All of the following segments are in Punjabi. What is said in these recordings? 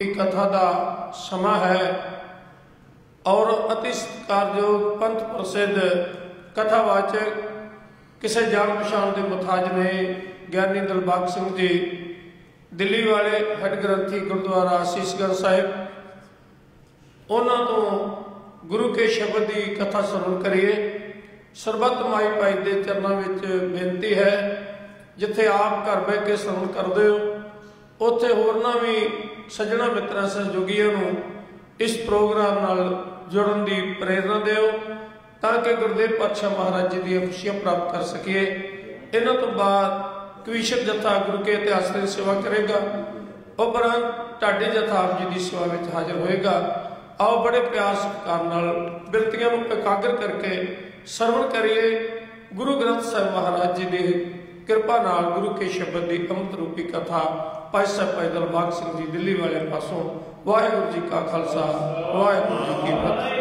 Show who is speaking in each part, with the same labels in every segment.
Speaker 1: कथा का समा है और अति सत्कारयोग पंथ प्रसिद्ध कथावाचक किसी जान पछाण के मुताज ने ज्ञानी दिलबाग सिंह जी दिल्ली वाले हेड ग्रंथी गुरुद्वारा आशीषगंज साहिब उन्होंने तो गुरु के शब्द की कथा सुन करिए। सरबत माई भाई के चरणों में बेनती है जिथे आप घर बह के श्रवण करते हो उत्थे होरना भी सज्जणा मित्रों सहयोगियों इस प्रोग्राम नाल जुड़न की प्रेरणा दिओ ताकि गुरुदेव पातशाह महाराज जी दी खुशियां प्राप्त कर सकिए। इन्हों तो बाद कविशक जत्था गुरु के इतिहास की सेवा करेगा, उपरंत ढाडी जत्था आप जी की सेवा में हाजिर होएगा। आओ बड़े प्यार सत्कार नाल बिरतियां नूं एकाग्र करके सरवण करिए गुरु ग्रंथ साहिब महाराज जी की कृपा नाल गुरु के शब्द की अमृत रूपी कथा भाई साहब भाई दिलबाग सिंह जी दिल्ली वाले पासों। वाहिगुरू जी का खालसा वाहिगुरू जी की फतेह।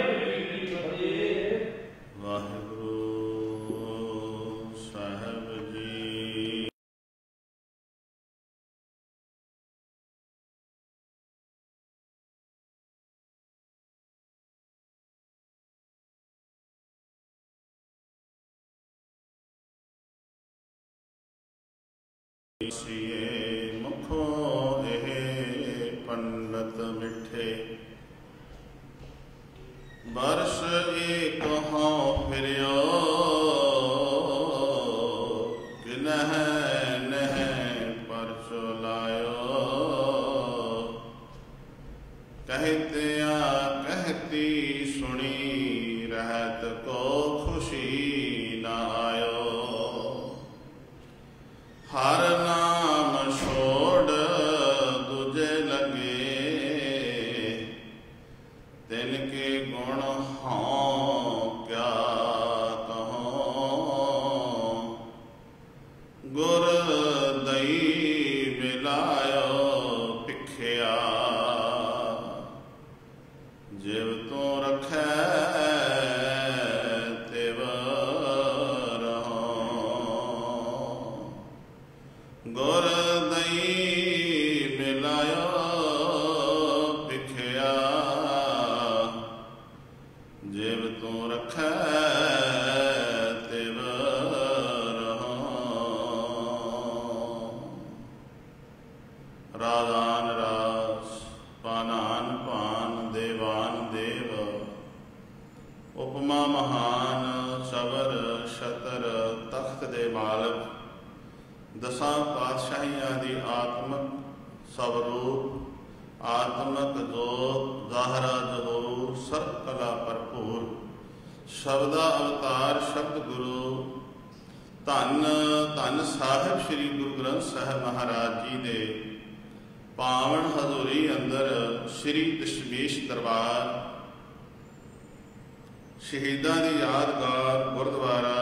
Speaker 2: मुखो पंडित मिठे वर्ष एक हों फिरियो कि नह नह परचो लायो कहतिया कहती सुनी रहत को खुशी न आयो। हर नाम छोड़ दूजे लगे तिनके गुण हों क्या कहों। गुर दई मिलायो पिखिया जिव तू रखै गुर दई मिलायो पिखिया जिव तू रखै तिव रहों। रागान रास पानान पान देवान देव उपमा महान सबर शतर तख्त दे मालक दसां पातशाहियां दी आत्मक स्वरूप आत्मक जोत ज़ाहरा ज़हूर सर्व कला भरपूर शब्दा अवतार शब्द गुरु धन धन साहिब श्री गुरु ग्रंथ साहिब महाराज जी दे पावन हजूरी अंदर श्री दशमेश दरबार शहीदां दी यादगार गुरुद्वारा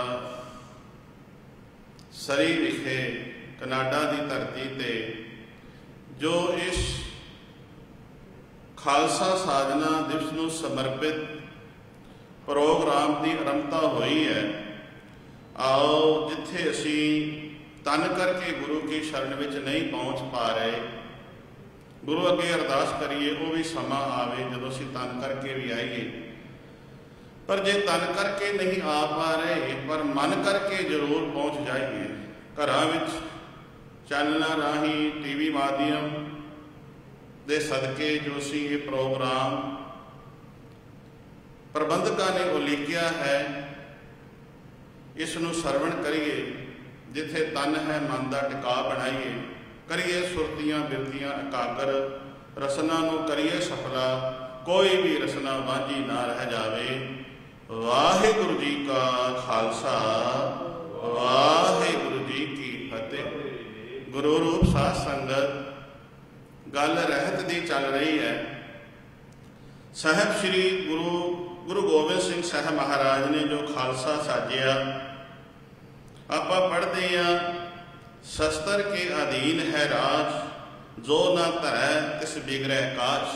Speaker 2: सरी विखे कनाडा की धरती ते जो इस खालसा साधना दिवस नूं समर्पित प्रोग्राम की आरंभता हुई है। आओ जिथे असी तन करके गुरु की शरण विच नहीं पहुँच पा रहे गुरु अगे अरदास करिए वो भी समा आवे जदों असी तन करके भी आईए। पर जे तन करके नहीं आ पा रहे पर मन करके जरूर पहुँच जाइए। घरां विच चैनलों राही टीवी माध्यम दे सदके जो असी ये प्रोग्राम प्रबंधकों ने उलीकिया है इसनूं सरवण करिए। जिथे तन है मन का टिका बनाइए करिए सुरतियां बिरतियां एकाग्र रसना नूं करिए सफला कोई भी रसना वांझी ना रह जावे। वाहिगुरू जी का खालसा वाहिगुरू जी की फतेह। गुरु रूप साध संगत गल रहत दी चल रही है। साहब श्री गुरु गोबिंद सिंह साहब महाराज ने जो खालसा साजिया आपां पढ़ते हैं शस्त्र के अधीन है राज जो ना धरै तिस बिगड़ै काज।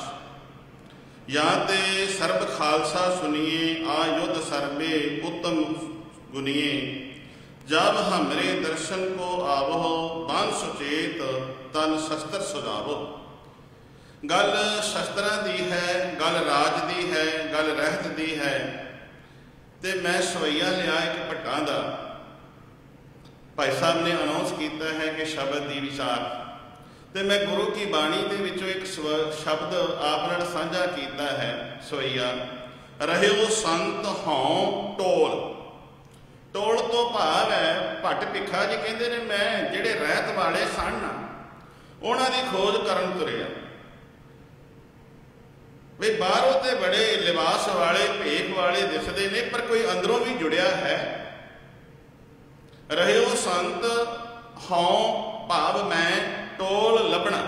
Speaker 2: या ते सर्ब खालसा सुनिए आ युद्ध सर्बे उत्तम गुनिए। जब हमरे दर्शन को आवहो बान सुचेत तन शस्त्र सुजावो। ਗੱਲ ਸ਼ਸਤਰਾਂ ਦੀ ਹੈ, ਗੱਲ ਰਾਜ ਦੀ ਹੈ, ਗੱਲ ਰਹਿਤ ਦੀ ਹੈ। ਤੇ ਮੈਂ ਸਵਈਆ ਲਿਆ ਇੱਕ ਭੱਟਾਂ ਦਾ। ਭਾਈ ਸਾਹਿਬ ਨੇ ਅਨਾਉਂਸ ਕੀਤਾ ਹੈ ਕਿ ਸ਼ਬਦ ਦੀ ਵਿਚਾਰ, ਤੇ ਮੈਂ ਗੁਰੂ ਕੀ ਬਾਣੀ ਦੇ ਵਿੱਚੋਂ ਇੱਕ ਸ਼ਬਦ ਆਪ ਨਾਲ ਸਾਂਝਾ ਕੀਤਾ ਹੈ। ਸਵਈਆ ਰਹਿਓ ਸੰਤ ਹਉ ਟੋਲ। ਟੋਲ ਤੋਂ ਭਾਵ ਹੈ, ਭੱਟ ਭਿੱਖਾ ਜੀ ਕਹਿੰਦੇ ਨੇ ਮੈਂ ਜਿਹੜੇ ਰਹਿਤ ਵਾਲੇ ਸਨ ਉਹਨਾਂ ਦੀ ਖੋਜ ਕਰਨ ਤੁਰਿਆ। ਵੀ ਬਾਹਰੋਂ ਤੇ ਬੜੇ ਲਿਬਾਸ ਵਾਲੇ ਭੇਖ ਵਾਲੇ ਦਿਸਦੇ ਨੇ, ਪਰ ਕੋਈ ਅੰਦਰੋਂ ਵੀ ਜੁੜਿਆ ਹੈ। ਰਹਿਓ ਸੰਤ ਹਉ ਭਾਵ ਮੈਂ ਟੋਲ ਲੱਭਣਾ।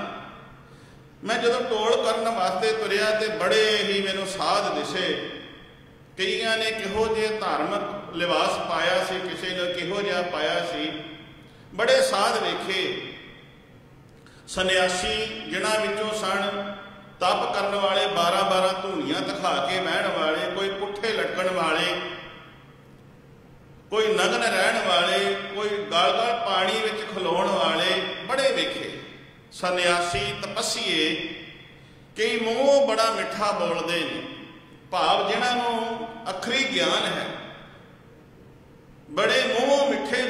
Speaker 2: ਮੈਂ ਜਦੋਂ ਟੋਲ ਕਰਨ ਵਾਸਤੇ ਤੁਰਿਆ ਤੇ ਬੜੇ ਹੀ ਮੈਨੂੰ ਸਾਧ ਦਿਸੇ। ਕਈਆਂ ਨੇ ਕਿਹੋ ਜਿਹੇ ਧਾਰਮਿਕ ਲਿਬਾਸ ਪਾਇਆ ਸੀ, ਕਿਸੇ ਨੇ ਕਿਹੋ ਜਿਹਾ ਪਾਇਆ ਸੀ। ਬੜੇ ਸਾਧ ਵੇਖੇ, ਸੰਨਿਆਸੀ ਜਿਨ੍ਹਾਂ ਵਿੱਚੋਂ ਸਨ ਤਪ ਕਰਨ ਵਾਲੇ, 12-12 ਧੂਣੀਆਂ ਦਿਖਾ ਕੇ ਬਹਿਣ ਵਾਲੇ, ਕੋਈ ਪੁੱਠੇ ਲਟਕਣ ਵਾਲੇ, ਕੋਈ ਨਗਨ ਰਹਿਣ ਵਾਲੇ, ਕੋਈ ਗਲ-ਗਲ ਪਾਣੀ ਵਿੱਚ ਖਲੋਣ ਵਾਲੇ, ਬੜੇ ਵੇਖੇ। ਸੰਨਿਆਸੀ ਤਪੱਸੀਏ ਕਈ ਮੂੰਹੋਂ ਬੜਾ ਮਿੱਠਾ ਬੋਲਦੇ ਨੇ, ਭਾਵ ਜਿਨ੍ਹਾਂ ਨੂੰ ਅਖਰੀ ਗਿਆਨ ਹੈ, ਬੜੇ ਮੂੰਹੋਂ ਮਿੱਠੇ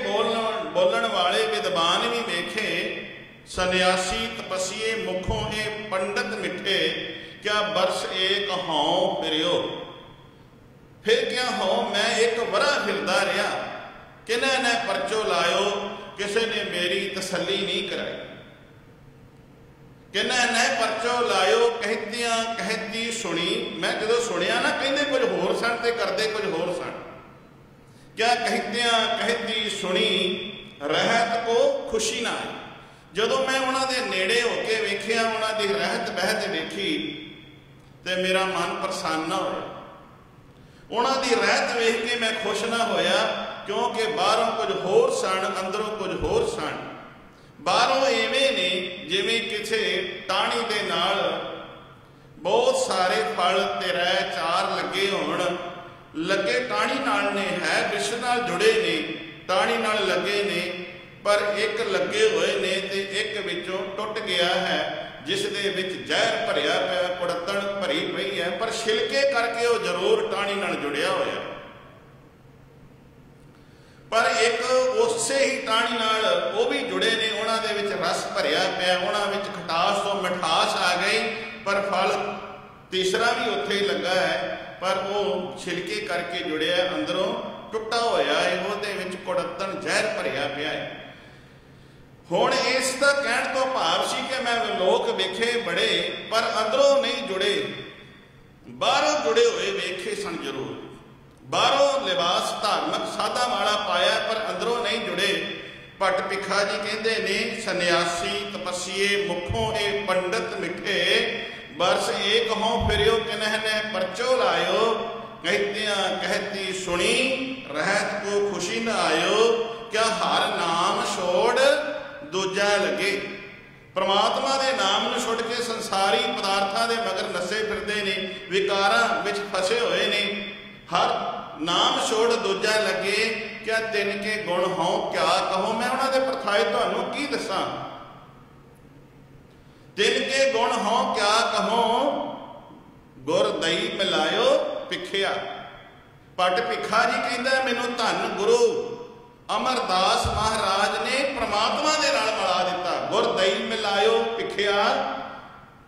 Speaker 2: ਬੋਲਣ ਵਾਲੇ ਵਿਦਵਾਨ ਵੀ ਵੇਖੇ। ਸੰਨਿਆਸੀ ਤਪੱਸੀਏ ਮੁਖੋਂ ਇਹ ਪੰਡਤ ਮਿੱਠੇ, ਕਿਆ ਬਰਸ ਏਕ ਹਉ ਫਿਰਿਓ। ਫਿਰ ਕਿਆ ਹਉ ਮੈਂ ਇੱਕ ਵਰਾ ਫਿਰਦਾ ਰਿਹਾ, ਕਿਨੇ ਨੇ ਪਰਚੋ ਲਾਇਓ, ਕਿਸੇ ਨੇ ਮੇਰੀ ਤਸੱਲੀ ਨਹੀਂ ਕਰਾਈ। ਕਿਨੇ ਨੇ ਪਰਚੋ ਲਾਇਓ ਕਹਿਤੀਆਂ ਕਹਿਤੀ ਸੁਣੀ। ਮੈਂ ਜਦੋਂ ਸੁਣਿਆ ਨਾ, ਕਹਿੰਦੇ ਕੁਝ ਹੋਰ ਸਨ ਤੇ ਕਰਦੇ ਕੁਝ ਹੋਰ ਸਨ। ਕਿਆ ਕਹਿਤੀਆਂ ਕਹਿਤੀ ਸੁਣੀ, ਰਹਿਤ ਕੋ ਖੁਸ਼ੀ ਨਾ ਆਈ। ਜਦੋਂ ਮੈਂ ਉਹਨਾਂ ਦੇ ਨੇੜੇ ਹੋ ਕੇ ਵੇਖਿਆ, ਉਹਨਾਂ ਦੀ ਰਹਿਤ ਬਹਿਤ ਵੇਖੀ, ਤੇ ਮੇਰਾ ਮਨ ਪ੍ਰਸੰਨ ਹੋਇਆ। ਉਹਨਾਂ ਦੀ ਰਹਿਤ ਵੇਖ ਕੇ ਮੈਂ ਖੁਸ਼ ਨਾ ਹੋਇਆ, ਕਿਉਂਕਿ ਬਾਹਰੋਂ ਕੁਝ ਹੋਰ ਸਨ, ਅੰਦਰੋਂ ਕੁਝ ਹੋਰ ਸਨ। ਬਾਹਰੋਂ ਐਵੇਂ ਨੇ ਜਿਵੇਂ ਕਿਸੇ ਟਾਹਣੀ ਦੇ ਨਾਲ ਬਹੁਤ ਸਾਰੇ ਫਲ ਤੇ ਰਹਿ ਚਾਰ ਲੱਗੇ ਹੋਣ। ਲੱਗੇ ਟਾਹਣੀ ਨਾਲ ਨੇ, ਹੈ ਵਿਸ਼ ਨਾਲ ਜੁੜੇ ਨੇ, ਟਾਹਣੀ ਨਾਲ ਲੱਗੇ ਨੇ, ਪਰ ਇੱਕ ਲੱਗੇ ਹੋਏ ਨੇ ਤੇ ਇੱਕ ਵਿੱਚੋਂ ਟੁੱਟ ਗਿਆ ਹੈ, ਜਿਸ ਦੇ ਵਿੱਚ ਜ਼ਹਿਰ ਭਰਿਆ ਪਿਆ, ਕੁੜੱਤਣ ਭਰੀ ਪਈ ਹੈ, ਪਰ ਛਿਲਕੇ ਕਰਕੇ ਉਹ ਜ਼ਰੂਰ ਟਾਹਣੀ ਨਾਲ ਜੁੜਿਆ ਹੋਇਆ। ਪਰ ਇੱਕ ਉਸੇ ਹੀ ਟਾਹਣੀ ਨਾਲ ਉਹ ਵੀ ਜੁੜੇ ਨੇ, ਉਹਨਾਂ ਦੇ ਵਿੱਚ ਰਸ ਭਰਿਆ ਪਿਆ, ਉਹਨਾਂ ਵਿੱਚ ਖਟਾਸ ਤੋਂ ਮਿਠਾਸ ਆ ਗਈ, ਪਰ ਫਲ ਤੀਸਰਾ ਵੀ ਉੱਥੇ ਹੀ ਲੱਗਾ ਹੈ, ਪਰ ਉਹ ਛਿਲਕੇ ਕਰਕੇ ਜੁੜਿਆ, ਅੰਦਰੋਂ ਟੁੱਟਾ ਹੋਇਆ ਹੈ, ਉਹਦੇ ਵਿੱਚ ਕੁੜੱਤਣ ਜ਼ਹਿਰ ਭਰਿਆ ਪਿਆ ਹੈ। ਹੁਣ ਇਸ ਦਾ ਕਹਿਣ ਤੋਂ ਭਾਵ ਸੀ ਕਿ ਮੈਂ ਲੋਕ ਵੇਖੇ ਬੜੇ, ਪਰ ਅੰਦਰੋਂ ਨਹੀਂ ਜੁੜੇ। ਬਾਹਰੋਂ ਜੁੜੇ ਹੋਏ ਵੇਖੇ ਸਨ ਜ਼ਰੂਰ, ਬਾਹਰੋਂ ਲਿਬਾਸ ਧਾਰਮਿਕ ਸਾਦਾ ਵਾਲਾ ਪਾਇਆ, ਪਰ ਅੰਦਰੋਂ ਨਹੀਂ ਜੁੜੇ। ਭੱਟ ਭਿੱਖਾ ਜੀ ਕਹਿੰਦੇ ਨੇ ਸੰਨਿਆਸੀ ਤਪੱਸੀਏ ਮੁਖੋਂ ਇਹ ਪੰਡਤ ਮਿੱਠੇ, ਬਰਸ ਏਕ ਹਉ ਫਿਰਿਓ ਕਿਨਹਿ ਨੇ ਪਰਚੋ ਲਾਇਓ। ਕਹਿਤਿਆਂ ਕਹਿਤੀ ਸੁਣੀ, ਰਹਿਤ ਕੋ ਖੁਸ਼ੀ ਨ ਆਇਓ। ਕਿਆ ਹਰ ਨਾਮ ਛੋੜ ਦੂਜਾ ਲੱਗੇ। ਪ੍ਰਮਾਤਮਾ ਦੇ ਨਾਮ ਨੂੰ ਛੁੱਟ ਕੇ ਸੰਸਾਰੀ ਪਦਾਰਥਾਂ ਦੇ ਮਗਰ ਨੱਸੇ ਫਿਰਦੇ ਨੇ, ਵਿਕਾਰਾਂ ਵਿੱਚ ਫਸੇ ਹੋਏ ਨੇ। ਹਰ ਨਾਮ ਛੋੜ ਦੂਜਾ ਲੱਗੇ, ਕਿਆ ਤਿੰਨ ਕੇ ਗੁਣ ਹੋਂ ਕਿਆ ਕਹੋ। ਮੈਂ ਉਹਨਾਂ ਦੇ ਪਰਥਾਏ ਤੁਹਾਨੂੰ ਕੀ ਦੱਸਾਂ। ਤਿੰਨ ਕੇ ਗੁਣ ਹੋਂ ਕਿਆ ਕਹੋ, ਗੁਰ ਦਈ ਮਿਲਾਇਓ ਭਿੱਖਿਆ। ਭੱਟ ਭਿੱਖਾ ਜੀ ਕਹਿੰਦਾ ਮੈਨੂੰ ਧੰਨ ਗੁਰੂ ਅਮਰਦਾਸ ਮਹਾਰਾਜ ਨੇ ਪ੍ਰਮਾਤਮਾ ਦੇ ਨਾਲ ਮਿਲਾ ਦਿੱਤਾ। ਗੁਰ ਦਈ ਮਿਲਾਇਓ ਭਿੱਖਿਆ,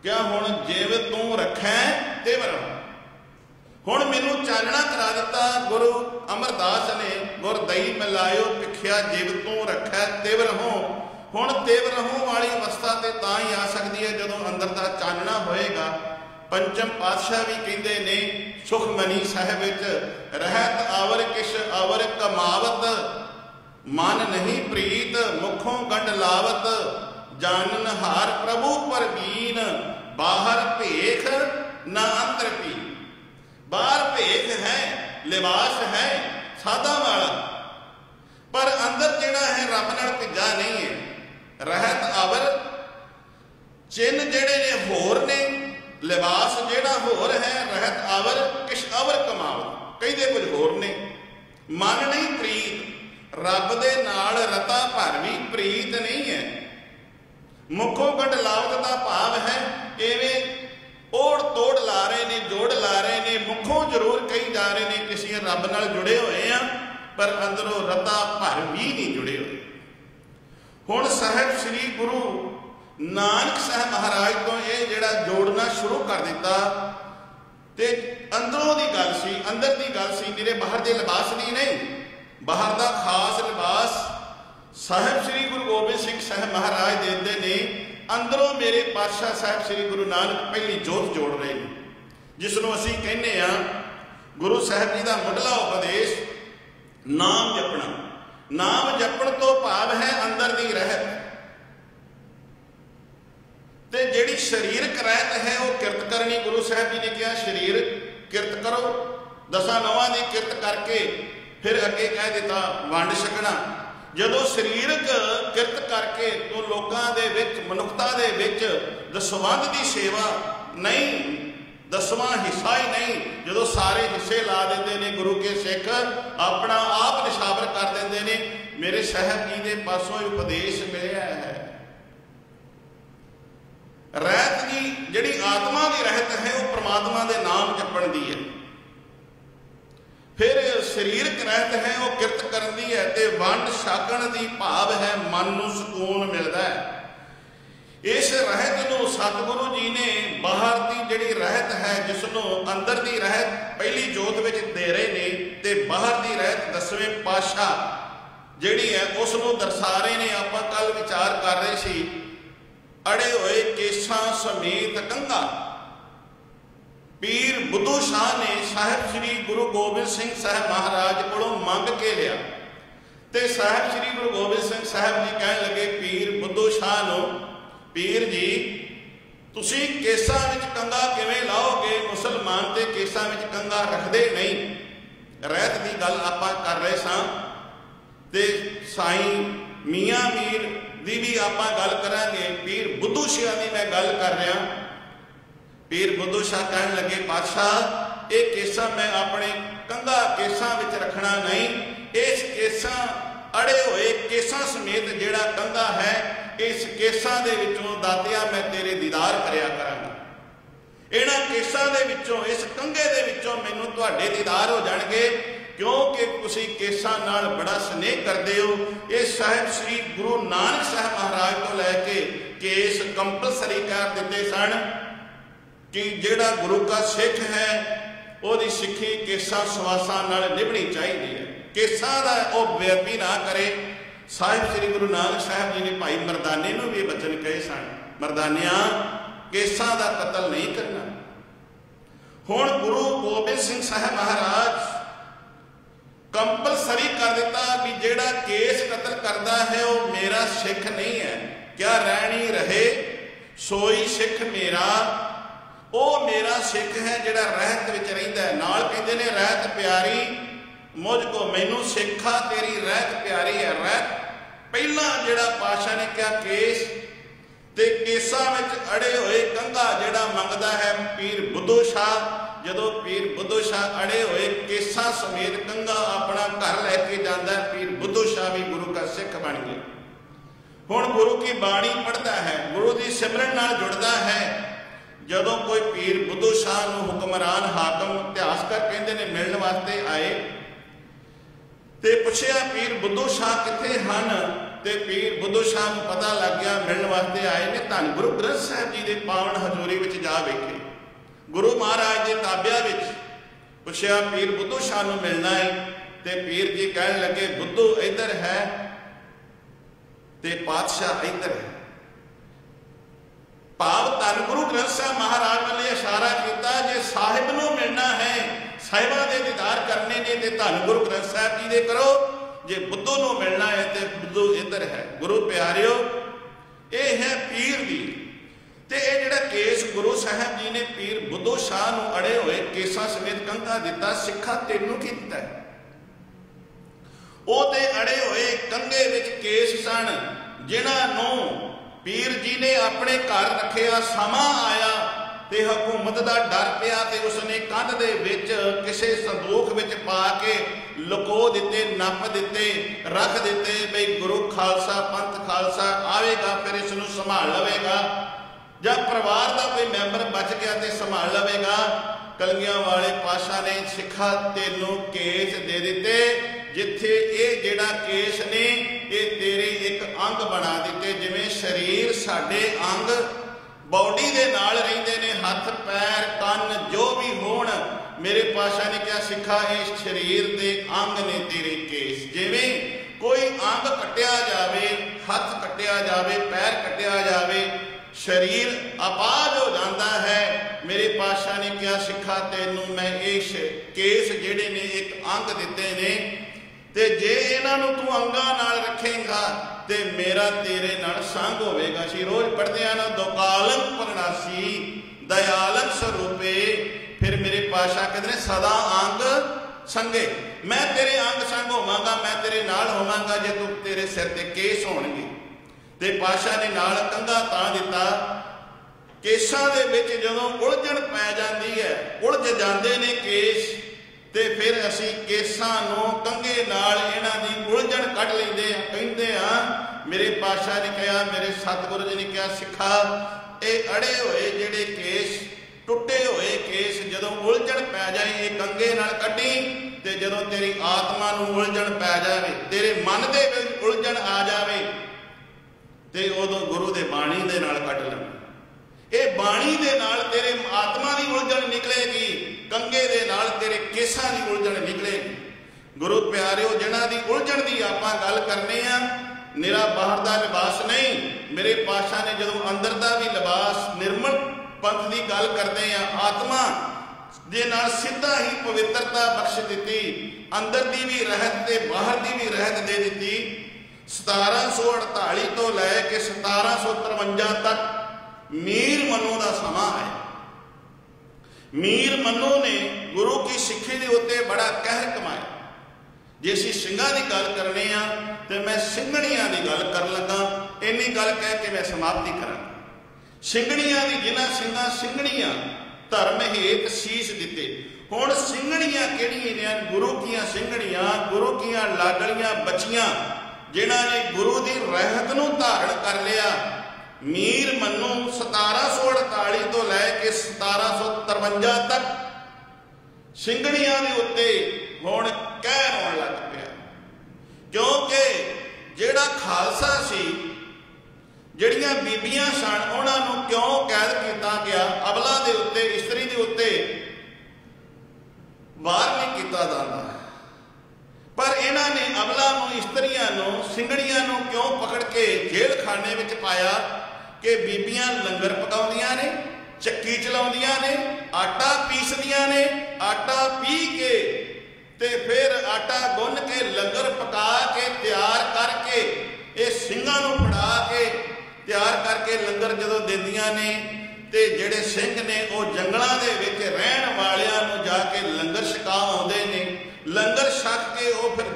Speaker 2: ਕਿਆ ਹੁਣ ਜਿਵ ਤੂੰ ਰੱਖੈ ਤਿਵ ਰਹੋ। ਹੁਣ ਮੈਨੂੰ ਚਾਨਣਾ ਕਰਾ ਦਿੱਤਾ ਗੁਰੂ ਅਮਰਦਾਸ ਨੇ। ਗੁਰ ਦਈ ਮਿਲਾਇਓ ਭਿੱਖਿਆ, ਜਿਵ ਤੂੰ ਰੱਖੈ ਤਿਵ ਰਹੋ। ਹੁਣ ਤਿਵ ਰਹੋ ਵਾਲੀ ਅਵਸਥਾ ਤੇ ਤਾਂ ਹੀ ਆ ਸਕਦੀ ਹੈ ਜਦੋਂ ਅੰਦਰ ਦਾ ਚਾਨਣਾ ਹੋਏਗਾ। ਪੰਚਮ ਪਾਤਸ਼ਾਹ ਵੀ ਕਹਿੰਦੇ ਨੇ ਸੁਖਮਨੀ ਸਾਹਿਬ ਵਿੱਚ, ਰਹਿਤ ਆਵਰ ਕਿਛ ਆਵਰ ਕਮਾਵਤ, ਮਨ ਨਹੀਂ ਪ੍ਰੀਤ ਮੁਖੋਂ ਗੰਢ ਲਾਵਤ। ਜਾਨਨ ਹਾਰ ਪ੍ਰਭੂ ਪਰਬੀਨ, ਬਾਹਰ ਭੇਖ ਨਾ ਅੰਦਰ ਪੀ। ਬਾਹਰ ਭੇਖ ਹੈ, ਲਿਬਾਸ ਹੈ ਸਾਦਾ ਵਾਲਾ, ਪਰ ਅੰਦਰ ਜਿਹੜਾ ਹੈ ਰੱਬ ਨਾਲ ਭਿੱਜਾ ਨਹੀਂ ਹੈ। ਰਹਿਤ ਆਵਰ, ਚਿੰਨ ਜਿਹੜੇ ਨੇ ਹੋਰ ਨੇ, ਲਿਬਾਸ ਜਿਹੜਾ ਹੋਰ ਹੈ। ਰਹਿਤ ਆਵਰ ਕਿਛ ਆਵਰ ਕਮਾਵਤ, ਕਹਿੰਦੇ ਕੁਝ ਹੋਰ ਨੇ। ਮਨ ਨਹੀਂ ਪ੍ਰੀਤ, ਰੱਬ ਦੇ ਨਾਲ ਰਤਾ ਭਰ ਵੀ ਪ੍ਰੀਤ ਨਹੀਂ ਹੈ। ਮੁਖੋਂ ਗੰਢ ਲਾਵਤ ਦਾ ਭਾਵ ਹੈ ਇਵੇਂ ओड़ तोड़ ला रहे ने, जोड़ ला रहे ने, मुखों जरूर कही जा रहे ने कि ਅਸੀਂ ਰੱਬ ਨਾਲ जुड़े होए हैं, पर अंदरों रता भर भी नहीं जुड़े हुए। हुण साहिब श्री गुरु नानक साहब महाराज तो ये जिहड़ा जोड़ना शुरू कर दिता, ते अंदरों की गल सी, अंदर की गल सी, मेरे बाहर के लिबास की नहीं। बाहर का खास लिबास साहिब श्री गुरु गोबिंद सिंह साहब महाराज देते ने, अंदरों मेरे पातशाह साहब श्री गुरु नानक पहली जोत जोड़ रहे हैं, जिसनों असीं कहने गुरु साहब जी का मुढ़ला उपदेश नाम जपना। नाम जपण तो भाव है अंदर की रहत, ते जिहड़ी शरीरक रहत है वो किरत करनी। गुरु साहब जी ने कहा शरीर किरत करो, 10 नौवां की किरत करके फिर अगे कह दिता वंड छकना। जदों शरीरक किरत करके तो लोगों के विच, मनुखता के विच दसवंध की सेवा नहीं, 10वां हिस्सा ही नहीं। जदों सारे हिस्से ला देंदे ने गुरु के सिख, अपना आप निशावर कर देंदे ने। मेरे साहब जी के पासों उपदेश मिलिया है। रहत की जिहड़ी आत्मा की रहत है वो परमात्मा के नाम जपण दी है। फिर शरीरक रहत है वो किरत करन दी है, ते वंड छकण दी भाव है मन नूं सुकून मिलता है। इस रहत नूं सतगुरु जी ने बाहर की जिहड़ी रहत है, जिसनों अंदर की रहत पहली जोत विच दे रहे ने, ते बाहर की रहत 10वें पातशाह जिहड़ी है उसनूं दर्शा रहे ने। आपां कल विचार कर रहे सी, अड़े होए केसां समेत कंघा पीर बुद्धू शाह ने साहिब श्री गुरु गोबिंद सिंह साहब महाराज को मंग के लिया, ते साहिब श्री गुरु गोबिंद सिंह साहब जी कहन लगे पीर बुद्धू शाह नूं, पीर जी तुसी केसां विच कंघा किवें लाओगे? मुसलमान ते केसां विच कंघा रखदे नहीं। रहत की गल आपां कर रहे सां, ते साईं मियाँ मीर दी भी आपां गल करांगे। पीर बुद्धू शाह की मैं गल कर रहा। पीर बुद्धू शाह कहन लगे पातशाह ये केसा मैं अपने कंघा केसां विच रखना नहीं, इस केसां अड़े हुए केसां समेत जिहड़ा कंघा है, इस केसां दे विचों दातिया मैं तेरे दीदार करया करांगा। इन्हां केसां दे विचों, इस कंघे दे विचों मैनूं तुहाडे दीदार हो जाणगे, क्योंकि तुसीं केसां नाल बड़ा स्नेह करदे हो। ये साहिब श्री गुरु नानक साहब महाराज तो लैके केस कंपलसरी कर दिते सन कि जिहड़ा गुरु का सिख है ਉਹਦੀ सिक्खी केसां सवासां नाल निभनी चाहिए है, केसां दा ਉਹ बेअदबी ना करे। साहिब श्री गुरु नानक साहब जी ने भाई मरदाने नूं भी वचन कहे सन, मरदानिया केसां दा कतल नहीं करना। हुण गुरु गोबिंद सिंह साहब महाराज कंपलसरी कर दिता कि जिहड़ा केस कतल करता है वो मेरा सिख नहीं है। क्या रहनी रहे सोई सिख मेरा, वो मेरा सिख है जिहड़ा रहत विच रहिंदा है। नाल कहंदे ने रहत प्यारी मुझको, मैनू सिखा तेरी रहत प्यारी है। रहत पहला जिहड़ा पातशाह ने कहा केस, ते केसां विच अड़े होए कंघा जिहड़ा मंगदा है पीर बुद्धू शाह। जदों पीर बुद्धू शाह अड़े हुए केसां समेत कंघा अपना घर लैके जाता है, पीर बुद्धू शाह भी गुरु का सिख बन गया। हुण गुरु की बाणी पढ़ता है, गुरु की सिमरन नाल जुड़ता है। जदों कोई पीर बुद्धू शाह नूं हुक्मरान हाकम इतिहासकार कहते हैं मिलने वास्ते आए, ते पुछया पीर बुद्धू शाह कित्थे हन, ते पीर बुद्धू शाह नूं पता लग गया मिलने वास्ते आए ने। धन गुरु ग्रंथ साहिब जी के पावन हजूरी विच जा बैठे। गुरु महाराज के ताबिया विच पुछया पीर बुद्धू शाह नूं मिलना है, ते पीर जी कहन लगे बुद्धू इधर है ते पातशाह इधर है। भाव धन गुरु ग्रंथ साहब महाराज वाले इशारा किया, जे साहिब नूं मिलना है, साहिबां दे दीदार करने ने, ते धन गुरु ग्रंथ साहब जी दे करो। जे बुद्धू नूं मिलना है ते बुद्धू इधर है। गुरु प्यारिओ ये है पीर दी, ते ये जिहड़ा केस गुरु साहब जी ने पीर बुद्धू शाह नूं अड़े हुए केसां समेत कंघा दिता, सिखा तैनूं की दिता है? वो ते अड़े हुए कंघे विच केस सन जिन्हां नूं पीर जी ने अपने घर रखिया। समा आया ते हुकूमत का डर पिया, ते उसने कंध दे विच किसी संदूक विच पा के लुको दिते, नप दिते, रख दिते। बई गुरु खालसा पंथ खालसा आवेगा फिर इसनूं संभाल लवेगा। ਜਾਂ ਪਰਿਵਾਰ ਦਾ ਕੋਈ ਮੈਂਬਰ ਬਚ ਗਿਆ ਤੇ ਸੰਭਾਲ ਲਵੇਗਾ। ਕਲਗੀਆਂ ਵਾਲੇ ਪਾਤਸ਼ਾਹ ਨੇ ਸਿੱਖਾ ਤੈਨੂੰ ਕੇਸ ਦੇ ਦਿੱਤੇ, ਜਿੱਥੇ ਇਹ ਜਿਹੜਾ ਕੇਸ ਨੇ ਇਹ ਤੇਰੇ ਇੱਕ ਅੰਗ ਬਣਾ ਦਿੱਤੇ। ਜਿਵੇਂ ਸਰੀਰ ਸਾਡੇ ਅੰਗ ਬੌਡੀ ਦੇ ਨਾਲ ਰਹਿੰਦੇ ਨੇ, ਹੱਥ ਪੈਰ ਕੰਨ ਜੋ ਵੀ ਹੋਣ, ਮੇਰੇ ਪਾਤਸ਼ਾਹ ਨੇ ਕਿਹਾ ਸਿੱਖਾ ਇਹ ਸਰੀਰ ਦੇ ਅੰਗ ਨੇ ਤੇਰੇ ਕੇਸ। ਜਿਵੇਂ ਕੋਈ ਅੰਗ ਕੱਟਿਆ ਜਾਵੇ, ਹੱਥ ਕੱਟਿਆ ਜਾਵੇ, ਪੈਰ ਕੱਟਿਆ ਜਾਵੇ, ਸਰੀਰ ਅਪਾਹਜ ਹੋ ਜਾਂਦਾ ਹੈ। ਮੇਰੇ ਪਾਤਸ਼ਾਹ ਨੇ ਕਿਹਾ ਸਿੱਖਾ ਤੈਨੂੰ ਮੈਂ ਇਸ ਕੇਸ ਜਿਹੜੇ ਨੇ ਇੱਕ ਅੰਗ ਦਿੱਤੇ ਨੇ, ਤੇ ਜੇ ਇਹਨਾਂ ਨੂੰ ਤੂੰ ਅੰਗਾਂ ਨਾਲ ਰੱਖੇਂਗਾ ਤੇ ਮੇਰਾ ਤੇਰੇ ਨਾਲ ਸੰਗ ਹੋਵੇਗਾ। ਅਸੀਂ ਰੋਜ਼ ਪੜ੍ਹਦੇ ਆ ਨਾ, ਦੁਕਾਲਕ ਪਰਨਾਸੀ ਦਇਆਲਕ ਸਰੂਪੇ। ਫਿਰ ਮੇਰੇ ਪਾਤਸ਼ਾਹ ਕਹਿੰਦੇ ਨੇ ਸਦਾ ਅੰਗ ਸੰਗੇ, ਮੈਂ ਤੇਰੇ ਅੰਗ ਸੰਗ ਹੋਵਾਂਗਾ, ਮੈਂ ਤੇਰੇ ਨਾਲ ਹੋਵਾਂਗਾ ਜੇ ਤੂੰ ਤੇਰੇ ਸਿਰ ਤੇ ਕੇਸ ਹੋਣਗੇ। ਤੇ ਪਾਤਸ਼ਾਹ ਨੇ ਨਾਲ ਕੰਘਾ ਤਾਂ ਦਿੱਤਾ, ਕੇਸਾਂ ਦੇ ਵਿੱਚ ਜਦੋਂ ਉਲਝਣ ਪੈ ਜਾਂਦੀ ਹੈ, ਉਲਝ ਜਾਂਦੇ ਨੇ ਕੇਸ, ਤੇ ਫਿਰ ਅਸੀਂ ਕੇਸਾਂ ਨੂੰ ਕੰਘੇ ਨਾਲ ਇਹਨਾਂ ਦੀ ਉਲਝਣ ਕੱਢ ਲੈਂਦੇ ਆ। ਕਹਿੰਦੇ ਆ ਮੇਰੇ ਪਾਤਸ਼ਾਹ ਨੇ ਕਿਹਾ, ਮੇਰੇ ਸਤਿਗੁਰੂ ਜੀ ਨੇ ਕਿਹਾ ਸਿੱਖਾ ਇਹ ਅੜੇ ਹੋਏ ਜਿਹੜੇ ਕੇਸ, ਟੁੱਟੇ ਹੋਏ ਕੇਸ ਜਦੋਂ ਉਲਝਣ ਪੈ ਜਾਏ ਇਹ ਕੰਘੇ ਨਾਲ ਕੱਢੀ, ਤੇ ਜਦੋਂ ਤੇਰੀ ਆਤਮਾ ਨੂੰ ਉਲਝਣ ਪੈ ਜਾਵੇ, ਤੇਰੇ ਮਨ ਦੇ ਵਿੱਚ ਉਲਝਣ ਆ ਜਾਵੇ, ਤੇ ਉਦੋਂ ਗੁਰੂ ਦੇ ਬਾਣੀ ਦੇ ਨਾਲ ਕੱਢ ਲੈ। ਇਹ ਬਾਣੀ ਦੇ ਨਾਲ ਤੇਰੇ ਆਤਮਾ ਦੀ ਉਲਝਣ ਨਿਕਲੇਗੀ, ਕੰਘੇ ਦੇ ਨਾਲ ਤੇਰੇ ਕੇਸਾਂ ਦੀ ਉਲਝਣ ਨਿਕਲੇਗੀ। ਗੁਰੂ ਪਿਆਰਿਓ, ਜਿਹਨਾਂ ਦੀ ਉਲਝਣ ਦੀ ਆਪਾਂ ਗੱਲ ਕਰਨੇ ਆ, ਨਿਰਾ ਬਾਹਰ ਦਾ ਲਿਬਾਸ ਨਹੀਂ। ਮੇਰੇ ਪਾਤਸ਼ਾਹ ਨੇ ਜਦੋਂ ਅੰਦਰ ਦਾ ਵੀ ਲਿਬਾਸ, ਨਿਰਮਲ ਪੰਥ ਦੀ ਗੱਲ ਕਰਦੇ ਆ, ਆਤਮਾ ਦੇ ਨਾਲ ਸਿੱਧਾ ਹੀ ਪਵਿੱਤਰਤਾ ਬਖਸ਼ ਦਿੱਤੀ, ਅੰਦਰ ਦੀ ਵੀ ਰਹਿਤ ਤੇ ਬਾਹਰ ਦੀ ਵੀ ਰਹਿਤ ਦੇ ਦਿੱਤੀ। 1748 ਤੋਂ ਲੈ ਕੇ 1753 ਤੱਕ ਮੀਰ ਮਨੂ ਦਾ ਸਮਾਂ ਹੈ। ਮੀਰ ਮਨੂ ਨੇ ਗੁਰੂ ਕੀ ਸਿੱਖੀ ਦੇ ਉੱਤੇ ਬੜਾ ਕਹਿਰ ਕਮਾਇਆ। ਜੇ ਅਸੀਂ ਸਿੰਘਾਂ ਦੀ ਗੱਲ ਕਰਨੀ ਆ ਤੇ ਮੈਂ ਸਿੰਘਣੀਆਂ ਦੀ ਗੱਲ ਕਰਨ ਲੱਗਾ। ਇੰਨੀ ਗੱਲ ਕਹਿ ਕੇ ਮੈਂ ਸਮਾਪਤੀ ਕਰਾਂ। ਸਿੰਘਣੀਆਂ ਦੀ, ਜਿਨ੍ਹਾਂ ਸਿੰਘਾਂ ਸਿੰਘਣੀਆਂ ਧਰਮ ਹੇਤ ਸੀਸ ਦਿੱਤੇ। ਹੁਣ ਸਿੰਘਣੀਆਂ ਕਿਹੜੀਆਂ ਨੇ? ਗੁਰੂ ਕੀਆਂ ਸਿੰਘਣੀਆਂ, ਗੁਰੂ ਕੀਆਂ ਲਾਡਲੀਆਂ ਬੱਚੀਆਂ, ਜਿਨ੍ਹਾਂ ਨੇ ਗੁਰੂ ਦੀ ਰਹਿਤ ਨੂੰ ਧਾਰਨ ਕਰ ਲਿਆ। ਮੀਰ ਮਨੂ 1748 ਤੋਂ ਲੈ ਕੇ 1753 ਤੱਕ ਸਿੰਘਣੀਆਂ ਦੇ ਉੱਤੇ ਹੁਣ ਕਹਿਰ ਹੋਣ ਲੱਗ ਪਿਆ, ਕਿਉਂਕਿ ਜਿਹੜਾ ਖਾਲਸਾ ਸੀ, ਜਿਹੜੀਆਂ ਬੀਬੀਆਂ ਸਨ, ਉਹਨਾਂ ਨੂੰ ਕਿਉਂ ਕੈਦ ਕੀਤਾ ਗਿਆ? ਅਬਲਾ ਦੇ ਉੱਤੇ, ਇਸਤਰੀ ਦੇ ਉੱਤੇ ਵਾਰ ਨਹੀਂ ਕੀਤਾ ਜਾਂਦਾ, ਪਰ ਇਹਨਾਂ ਨੇ ਅਬਲਾ ਨੂੰ, ਇਸਤਰੀਆਂ ਨੂੰ, ਸਿੰਘਣੀਆਂ ਨੂੰ ਕਿਉਂ ਪਕੜ ਕੇ ਜੇਲ੍ਹ ਖਾਨੇ ਵਿੱਚ ਪਾਇਆ? ਕਿ ਬੀਬੀਆਂ ਲੰਗਰ ਪਕਾਉਂਦੀਆਂ ਨੇ, ਚੱਕੀ ਚਲਾਉਂਦੀਆਂ ਨੇ, ਆਟਾ ਪੀਸਦੀਆਂ ਨੇ, ਆਟਾ ਪੀ ਕੇ ਤੇ ਫਿਰ ਆਟਾ ਗੁੰਨ ਕੇ ਲੰਗਰ ਪਕਾ ਕੇ ਤਿਆਰ ਕਰਕੇ ਇਹ ਸਿੰਘਾਂ ਨੂੰ ਫੜਾ ਕੇ ਤਿਆਰ ਕਰਕੇ ਲੰਗਰ ਜਦੋਂ ਦਿੰਦੀਆਂ ਨੇ, ਤੇ ਜਿਹੜੇ ਸਿੰਘ ਨੇ ਉਹ ਜੰਗਲਾਂ ਦੇ ਵਿੱਚ ਰਹਿਣ ਵਾਲਿਆਂ ਨੂੰ ਜਾ ਕੇ ਲੰਗਰ ਛਕਾ ਆਉਂਦੇ ਨੇ। ਲੰਗਰ ਛਕ ਕੇ ਉਹ ਫਿਰ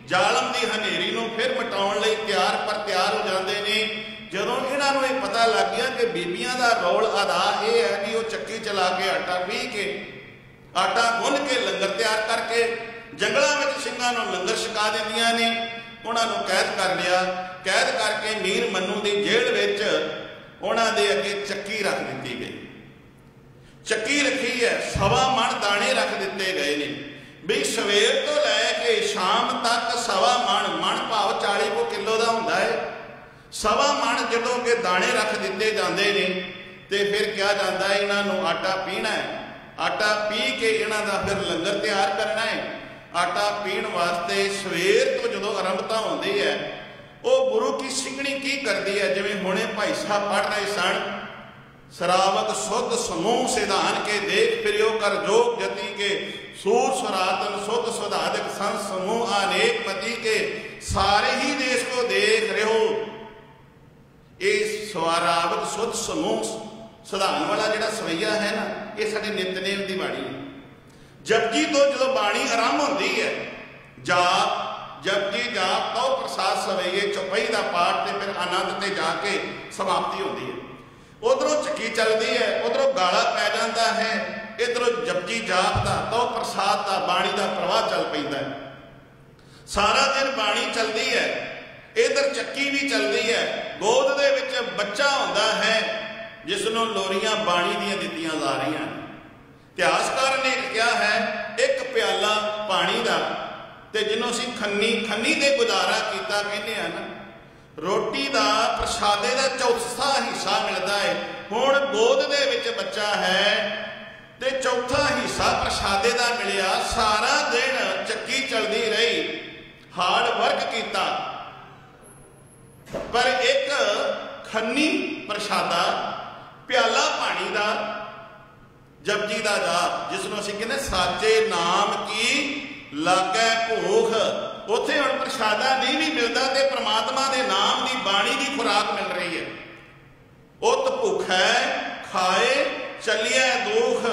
Speaker 2: ਜ਼ਾਲਮ ਦੀ ਹਨੇਰੀ ਨੂੰ ਫਿਰ ਮਿਟਾਉਣ ਲਈ ਤਿਆਰ ਹੋ ਜਾਂਦੇ ਨੇ। ਜਦੋਂ ਇਹਨਾਂ ਨੂੰ ਇਹ ਪਤਾ ਲੱਗ ਗਿਆ ਕਿ ਬੀਬੀਆਂ ਦਾ ਰੋਲ ਅਦਾ ਇਹ ਹੈ ਕਿ ਉਹ ਚੱਕੀ ਚਲਾ ਕੇ ਆਟਾ ਪੀ ਕੇ, ਆਟਾ ਗੁੰਨ ਕੇ ਲੰਗਰ ਤਿਆਰ ਕਰਕੇ ਜੰਗਲਾਂ ਵਿੱਚ ਸਿੰਘਾਂ ਨੂੰ ਲੰਗਰ ਛਕਾ ਦਿੰਦੀਆਂ ਨੇ, ਉਹਨਾਂ ਨੂੰ ਕੈਦ ਕਰ ਲਿਆ। ਕੈਦ ਕਰਕੇ ਮੀਰ ਮਨੂ ਦੀ ਜੇਲ੍ਹ ਵਿੱਚ ਉਹਨਾਂ ਦੇ ਅੱਗੇ ਚੱਕੀ ਰੱਖ ਦਿੱਤੀ ਗਈ। ਚੱਕੀ ਰੱਖੀ ਹੈ, 1.25 ਮਣ ਦਾਣੇ ਰੱਖ ਦਿੱਤੇ ਗਏ ਨੇ ਵੀ ਸਵੇਰ ਤੋਂ ਲੈ ਕੇ ਸ਼ਾਮ ਤੱਕ 1.25 ਮਣ ਭਾਵ 40 ਕਿਲੋ ਦਾ ਹੁੰਦਾ ਹੈ। 1.25 ਮਣ ਜਦੋਂ ਕਿ ਦਾਣੇ ਰੱਖ ਦਿੱਤੇ ਜਾਂਦੇ ਨੇ, ਤੇ ਫਿਰ ਕਿਹਾ ਜਾਂਦਾ ਹੈ ਇਹਨਾਂ ਨੂੰ ਆਟਾ ਪੀਣਾ ਹੈ। ਆਟਾ ਪੀ ਕੇ ਇਹਨਾਂ ਦਾ ਫਿਰ ਲੰਗਰ ਤਿਆਰ ਕਰਨਾ ਹੈ। ਆਟਾ ਪੀਣ ਵਾਸਤੇ ਸਵੇਰ ਤੋਂ ਜਦੋਂ ਆਰੰਭਤਾ ਹੁੰਦੀ ਹੈ, ਉਹ ਗੁਰੂ ਕੀ ਸਿੰਘਣੀ ਕੀ ਕਰਦੀ ਹੈ? ਜਿਵੇਂ ਹੁਣੇ ਭਾਈ ਸਾਹਿਬ ਪੜ੍ਹ ਰਹੇ ਸਨ, ਸਰਾਵਕ ਸੁਧ ਸਮੂਹ ਸਿਧਾਨ ਕੇ ਦੇਖ ਫਿਰਿਓ ਕਰ ਜੋਗ ਜਤੀ ਕੇ सूर सनातन शुद्ध सुधाधिक संत समूह अनेक मती के सारे ही देश को देख रहे हो। ये स्वरावत शुद्ध समूह सुधारन वाला जिहड़ा सवैया है ना, ये साडे नितनेम दी बाणी है। जपजी तो जो बाणी आरंभ होती है, जाप जपजी जाप तो प्रसाद सवैये चौपाई का पाठ ते फिर आनंद ते जाके समाप्ति होती है। उधरों चक्की चलती है, उधरों गाला पै जाता है, इधरों जपजी जाप का तो प्रसाद का बाणी का प्रवाह चल पैंदा है। सारा दिन बाणी चलती है, इधर चक्की भी चलती है, गोद दे विच बच्चा होंदा है, ਜਿਸ ਨੂੰ ਲੋਰੀਆਂ ਬਾਣੀ ਦੀਆਂ ਦਿੱਤੀਆਂ ਜਾ ਰਹੀਆਂ। ਇਤਿਹਾਸਕਾਰ ਨੇ ਕਿਹਾ ਹੈ ਇੱਕ ਪਿਆਲਾ ਪਾਣੀ ਦਾ, ਤੇ ਜਿਹਨੂੰ ਅਸੀਂ ਖੰਨੀ ਤੇ ਗੁਜ਼ਾਰਾ ਕੀਤਾ ਕਹਿੰਦੇ ਆ ਨਾ, ਰੋਟੀ ਦਾ ਪ੍ਰਸ਼ਾਦੇ ਦਾ ਚੌਥਾ ਹਿੱਸਾ ਮਿਲਦਾ ਹੈ। ਹੁਣ ਗੋਦ ਦੇ ਵਿੱਚ ਬੱਚਾ ਹੈ ਤੇ ਚੌਥਾ ਹਿੱਸਾ ਪ੍ਰਸ਼ਾਦੇ ਦਾ ਮਿਲਿਆ। ਸਾਰਾ ਦਿਨ ਚੱਕੀ ਚਲਦੀ ਰਹੀ, ਹਾਰਡ ਵਰਕ ਕੀਤਾ, ਪਰ ਇੱਕ ਖੰਨੀ ਪ੍ਰਸ਼ਾਦਾ, ਪਿਆਲਾ ਪਾਣੀ ਦਾ, ਜਪਜੀ ਦਾ ਜਾਪ, ਜਿਸ ਨੂੰ ਅਸੀਂ ਕਹਿੰਦੇ ਸਾਚੇ ਨਾਮ ਕੀ ਲਾਗੈ ਭੂਖ। ਉੱਥੇ ਹੁਣ ਪ੍ਰਸ਼ਾਦਾ ਨਹੀਂ ਵੀ ਮਿਲਦਾ ਤੇ ਪ੍ਰਮਾਤਮਾ ਦੇ ਨਾਮ ਦੀ ਬਾਣੀ ਦੀ ਖੁਰਾਕ ਮਿਲ ਰਹੀ ਹੈ। ਉਤ ਭੁੱਖ ਹੈ ਖਾਏ ਚੱਲਿਐ ਦੁਖ,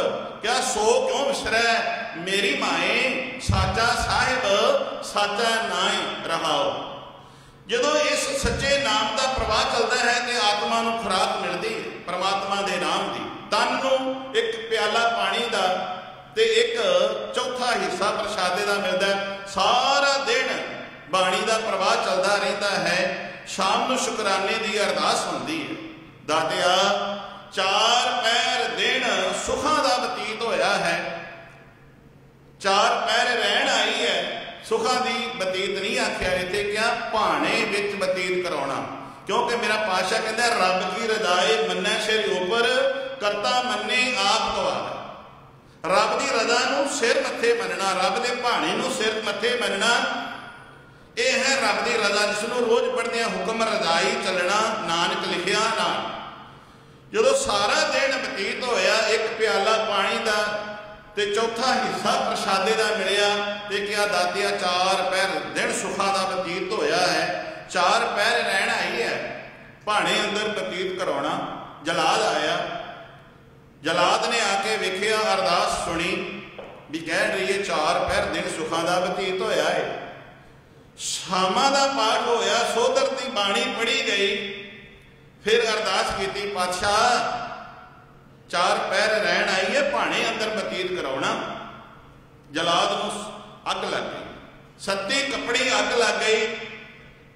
Speaker 2: ਕਿਆ ਸੋ ਕਿਉਂ ਵਿਸਰੈ ਮੇਰੀ ਮਾਏ, ਸਾਚਾ ਸਾਹਿਬ ਸਾਚਾ ਨਾਏ ਰਹਾਓ। ਜਦੋਂ ਇਸ ਸੱਚੇ ਨਾਮ ਦਾ ਪ੍ਰਵਾਹ ਚੱਲਦਾ ਹੈ ਤੇ ਆਤਮਾ ਨੂੰ ਖੁਰਾਕ ਮਿਲਦੀ ਹੈ ਪਰਮਾਤਮਾ ਦੇ ਨਾਮ ਦੀ। ਤਨ ਨੂੰ ਇੱਕ ਪਿਆਲਾ ਪਾਣੀ ਦਾ ਤੇ ਇੱਕ ਚੌਥਾ ਹਿੱਸਾ ਪ੍ਰਸ਼ਾਦੇ ਦਾ ਮਿਲਦਾ। ਸਾਰਾ ਦਿਨ ਬਾਣੀ ਦਾ ਪ੍ਰਵਾਹ ਚੱਲਦਾ ਰਹਿੰਦਾ ਹੈ। ਸ਼ਾਮ ਨੂੰ ਸ਼ੁਕਰਾਨੇ ਦੀ ਅਰਦਾਸ ਹੁੰਦੀ ਹੈ, ਦਾਤਿਆ 4 ਪਹਿਰ ਦਿਨ ਸੁਖਾਂ ਦਾ ਬਤੀਤ ਹੋਇਆ ਹੈ। 4 ਪਹਿਰ ਰਹਿਣ ਆਈ ਹੈ, ਸੁਖਾਂ ਦੀ ਬਤੀਤ ਨਹੀਂ ਆਖਿਆ ਇੱਥੇ, ਕਿਹਾ ਭਾਣੇ ਵਿੱਚ ਬਤੀਤ ਕਰਾਉਣਾ। ਕਿਉਂਕਿ ਮੇਰਾ ਪਾਤਸ਼ਾਹ ਕਹਿੰਦਾ ਰੱਬ ਕੀ ਰਜ਼ਾਏ ਮੰਨੈ ਸਿਰ ਉਪਰ, ਕਰਤਾ ਮੰਨੇ ਆਪ ਗਵਾਵੇ। ਰੱਬ ਦੀ ਰਜ਼ਾ ਨੂੰ ਸਿਰ ਮੱਥੇ ਮੰਨਣਾ, ਰੱਬ ਦੇ ਭਾਣੇ ਨੂੰ ਸਿਰ ਮੱਥੇ ਮੰਨਣਾ, ਇਹ ਹੈ ਰੱਬ ਦੀ ਰਜ਼ਾ, ਜਿਸ ਨੂੰ ਰੋਜ਼ ਪੜ੍ਹਦੇ ਆ ਹੁਕਮ ਰਜ਼ਾਈ ਚੱਲਣਾ, ਨਾਨਕ ਲਿਖਿਆ ਨਾਲ। ਜਦੋਂ ਸਾਰਾ ਦਿਨ ਬਤੀਤ ਹੋਇਆ, ਇੱਕ ਪਿਆਲਾ ਪਾਣੀ ਦਾ ਤੇ ਚੌਥਾ ਹਿੱਸਾ ਪ੍ਰਸ਼ਾਦੇ ਦਾ ਮਿਲਿਆ, ਤੇ ਕਿਹਾ ਦਾਤਿਆ 4 ਪਹਿਰ ਦਿਨ ਸੁਖਾਂ ਦਾ ਬਤੀਤ ਹੋਇਆ ਹੈ। 4 ਪਹਿਰ ਰਹਿਣ ਆਈ ਹੈ, ਭਾਣੇ ਅੰਦਰ ਬਤੀਤ ਕਰਾਉਣਾ। ਜਲਾਦ ਆਇਆ, ਜਲਾਦ ਨੇ ਆ ਕੇ ਵੇਖਿਆ, ਅਰਦਾਸ ਸੁਣੀ ਵੀ ਕਹਿ ਰਹੀ ਹੈ 4 ਪਹਿਰ ਦਿਨ ਸੁਖਾਂ ਦਾ ਬਤੀਤ ਹੋਇਆ ਹੈ। ਸ਼ਾਮਾਂ ਦਾ ਪਾਠ ਹੋਇਆ, ਸੋਧਰ ਦੀ ਬਾਣੀ ਪੜ੍ਹੀ ਗਈ। ਫਿਰ ਅਰਦਾਸ ਕੀਤੀ, ਪਾਤਸ਼ਾਹ 4 ਪਹਿਰ ਰਹਿਣ ਆਈ ਹੈ, ਭਾਣੇ ਅੰਦਰ ਬਤੀਤ ਕਰਾਉਣਾ। ਜਲਾਦ ਨੂੰ ਅੱਗ ਲੱਗ ਗਈ, ਸੱਤੀ ਕੱਪੜੀ ਅੱਗ ਲੱਗ ਗਈ।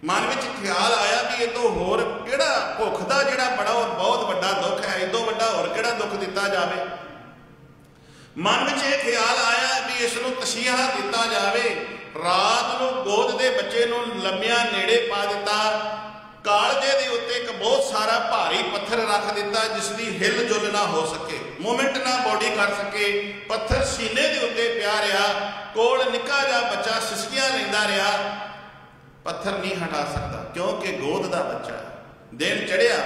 Speaker 2: ਮਨ ਵਿੱਚ ਖਿਆਲ ਆਇਆ ਵੀ ਇਹ ਤੋਂ ਹੋਰ ਕਿਹੜਾ ਭੁੱਖ ਦਾ ਜਿਹੜਾ ਬੜਾ ਬਹੁਤ ਵੱਡਾ ਦੁੱਖ ਹੈ, ਇਹ ਤੋਂ ਵੱਡਾ ਹੋਰ ਕਿਹੜਾ ਦੁੱਖ ਦਿੱਤਾ ਜਾਵੇ। ਮਨ ਵਿੱਚ ਇਹ ਖਿਆਲ ਆਇਆ ਵੀ ਇਸ ਨੂੰ ਤਸੀਹਾ ਦਿੱਤਾ ਜਾਵੇ। ਰਾਤ ਨੂੰ ਗੋਦ ਦੇ ਬੱਚੇ ਨੂੰ ਲੰਮਿਆਂ ਨੇੜੇ ਪਾ ਦਿੱਤਾ, ਕਾਲਜੇ ਦੇ ਉੱਤੇ ਇੱਕ ਬਹੁਤ ਸਾਰਾ ਭਾਰੀ ਪੱਥਰ ਰੱਖ ਦਿੱਤਾ, ਜਿਸ ਦੀ ਹਿਲ ਜੁਲ ਨਾ ਹੋ ਸਕੇ, ਮੂਵਮੈਂਟ ਨਾ ਬੋਡੀ ਕਰ ਸਕੇ। ਪੱਥਰ ਸੀਨੇ ਦੇ ਉੱਤੇ ਪਿਆ ਰਿਹਾ, ਕੋਲ ਨਿੱਕਾ ਜਿਹਾ ਬੱਚਾ ਸਿਸਕੀਆਂ ਲੈਂਦਾ ਰਿਹਾ, ਪੱਥਰ ਨਹੀਂ ਹਟਾ ਸਕਦਾ ਕਿਉਂਕਿ ਗੋਦ ਦਾ ਬੱਚਾ। ਦਿਨ ਚੜ੍ਹਿਆ,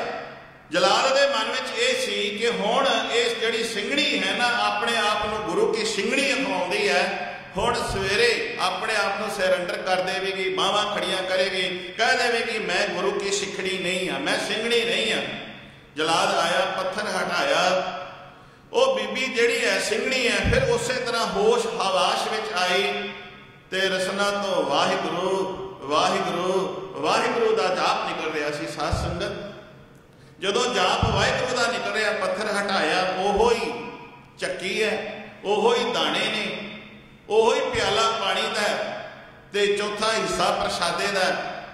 Speaker 2: ਜਲਾਲ ਦੇ ਮਨ ਵਿੱਚ ਇਹ ਸੀ ਕਿ ਹੁਣ ਇਸ ਜਿਹੜੀ ਸਿੰਘਣੀ ਹੈ ਨਾ, ਆਪਣੇ ਆਪ ਨੂੰ ਗੁਰੂ ਕੀ ਸਿੰਘਣੀ ਅਖਵਾਉਂਦੀ ਹੈ। ਹੁਣ ਸਵੇਰੇ ਆਪਣੇ ਆਪ ਨੂੰ ਸਰੈਂਡਰ ਕਰ ਦੇਵੇਗੀ, ਬਾਹਾਂ ਖੜੀਆਂ ਕਰੇਗੀ, ਕਹਿ ਦੇਵੇਗੀ ਮੈਂ ਗੁਰੂ ਕੀ ਸਿੱਖਣੀ ਨਹੀਂ ਹਾਂ, ਮੈਂ ਸਿੰਘਣੀ ਨਹੀਂ ਹਾਂ। ਜਲਾਦ ਆਇਆ, ਪੱਥਰ ਹਟਾਇਆ, ਉਹ ਬੀਬੀ ਜਿਹੜੀ ਹੈ ਸਿੰਘਣੀ ਹੈ, ਫਿਰ ਉਸੇ ਤਰ੍ਹਾਂ ਹੋਸ਼ ਹਵਾਸ਼ ਵਿੱਚ ਆਈ ਤੇ ਰਸਨਾ ਤੋਂ ਵਾਹਿਗੁਰੂ ਵਾਹਿਗੁਰੂ ਵਾਹਿਗੁਰੂ ਦਾ ਜਾਪ ਨਿਕਲ ਰਿਹਾ ਸੀ। ਸਾਧ ਸੰਗਤ, ਜਦੋਂ ਜਾਪ ਵਾਹਿਗੁਰੂ ਦਾ ਨਿਕਲ ਰਿਹਾ, ਪੱਥਰ ਹਟਾਇਆ, ਉਹੋ ਹੀ ਚੱਕੀ ਹੈ, ਉਹੋ ਹੀ ਦਾਣੇ ਨੇ, ਉਹੋ ਹੀ ਪਿਆਲਾ ਪਾਣੀ ਦਾ ਤੇ ਚੌਥਾ ਹਿੱਸਾ ਪ੍ਰਸ਼ਾਦੇ ਦਾ।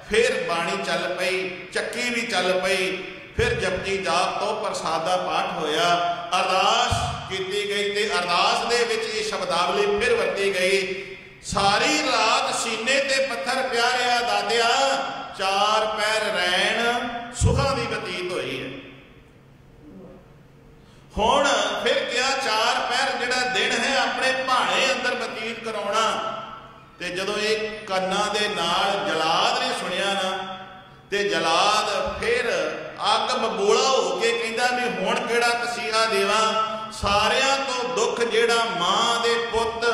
Speaker 2: ਫਿਰ ਬਾਣੀ ਚੱਲ ਪਈ, ਚੱਕੀ ਵੀ ਚੱਲ ਪਈ। ਫਿਰ ਜਪਜੀ ਜਾਪ ਤੋਂ ਪ੍ਰਸਾਦ ਦਾ ਪਾਠ ਹੋਇਆ, ਅਰਦਾਸ ਕੀਤੀ ਗਈ ਤੇ ਅਰਦਾਸ ਦੇ ਵਿੱਚ ਇਹ ਸ਼ਬਦਾਵਲੀ ਫਿਰ ਵਰਤੀ ਗਈ। ਸਾਰੀ ਰਾਤ ਸੀਨੇ ਤੇ ਪੱਥਰ ਪਿਆ ਰਿਹਾ, ਦਾਦਿਆ 4 ਪਹਿਰ ਰਹਿਣ ਸੁਖਾਂ ਦੀ ਬਤੀਤ ਹੋਈ ਹੈ। ਹੁਣ ਫਿਰ ਕਿਹਾ 4 ਪਹਿਰ ਜਿਹੜਾ ਦਿਨ ਹੈ ਆਪਣੇ ਭਾਣੇ ਅੰਦਰ ਬਤੀਤ ਕਰਾਉਣਾ। ਤੇ ਜਦੋਂ ਇਹ ਕੰਨਾਂ ਦੇ ਨਾਲ ਜਲਾਦ ਨੇ ਸੁਣਿਆ ਨਾ, ਤੇ ਜਲਾਦ ਫਿਰ ਅੱਗ ਬਬੂਲਾ ਹੋ ਕੇ ਕਹਿੰਦਾ ਵੀ ਹੁਣ ਕਿਹੜਾ ਤਸੀਹਾ ਦੇਵਾਂ। ਸਾਰਿਆਂ ਤੋਂ ਦੁੱਖ ਜਿਹੜਾ ਮਾਂ ਦੇ ਪੁੱਤ